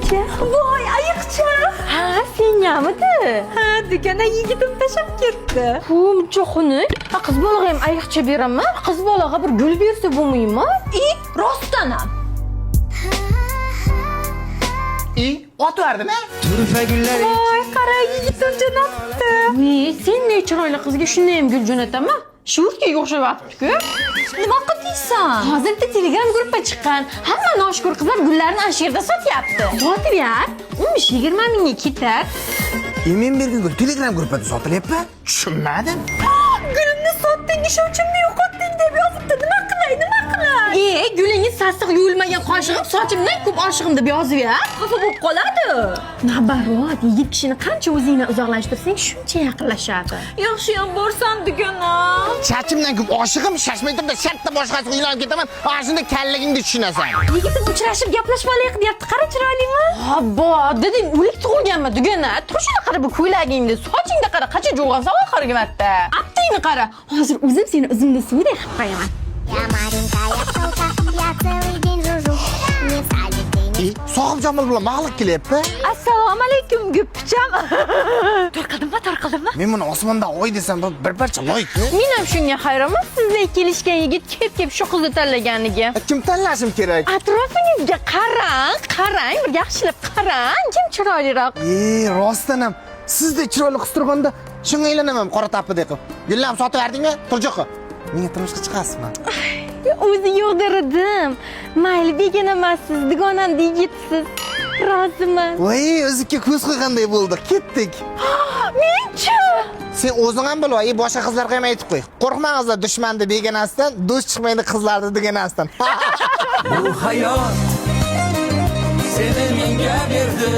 Ayiqcha. Voy, ayiqcha. Ha, sengamidi? Ha, dugona yigitim tashab ketdi. Buncha xunuk. Ha, qiz bolaga ham ayiqcha beraman. Qiz bolaga bir gul bersa bo'lmaymi? Rostdan ham. Ot verdimi? Turfa gullar. Voy, qara yigitim jo'natdi. Sen ne chiroyli qizga shunday ham gul jo'nataman? Shurkiga o'xshab yotibdi-ku. Nima qildiysan? Hozirda Telegram gruppa chiqqan. Hamma noshkur qizlar gullarni ana shu yerda sotyapti. Botir, 15-20 mingga ketar. Men bergan gul Telegram gruppada sotilyapti. Tushunmadim. Gulimni sotding, ishonchimni yo'qotding deb yozibdi. Nima qilay? Gulingiz sassiq yuvilmagan qoshig'im, sochimdan ko'p oshig'im deb yozib ya. Xafa bo'lib qoladi. Nabarot, yigit kishini qancha o'zingdan uzoqlashtirsang, shuncha yaqinlashadi. Yaxshi ham borsan dugona. Chachimdan ko'p oshig'im shashmay turibdi, shartta boshqasiga uylanib ketaman. Ana shunda kalligingni tushunasan. Yigitim uchrashib gaplashmoqlik qilyapti. Qara chiroylimi? Abbo, deding o'lik tug'ilganmi dugana? Turishini qara bu ko'ylagingni, sochingni qara, qancha jo'g'ansa oxirgi marta. Aptingni qara. Hozir o'zim seni uzumda suvdek qilib qo'yaman. Я маленькая пчелка, я целый день жужжу. Не садик ты не... Sohib Jamol bilan maqliq kelyapti. Assalomu alaykum, guppicham. Tarqaldimmi? Men buni osmonda oy desam, bir parcha loyki. Men ham shunga hayronman. Sizlar kelishgan yigit kep shu qizni tanlaganiga. Kim tanlashim kerak? Atrofingizga qarang, bir yaxshilab qarang. Kim chiroyliroq? Rostdan ham sizdek chiroyli qiz turganda shunga aylanaman qora tapidek qilib. Gullarni sotib berdingmi? Turjo'qi. Menga turmushga chiqasizmi? O'zi yo'g'dirdim. Mayli, begona emassiz, dugonamda yigitsiz. Roziman. Voy, o'zikka ko'z qo'yganday bo'ldi. Ketdik. Menchi? Sen o'zing ham bilvoy, boshqa qizlarga ham aytib qo'y. Qo'rqmangizlar dushmanni begonasidan, do'st chiqmaydi qizlarni deganasidan. Bu hayot seni menga berdi.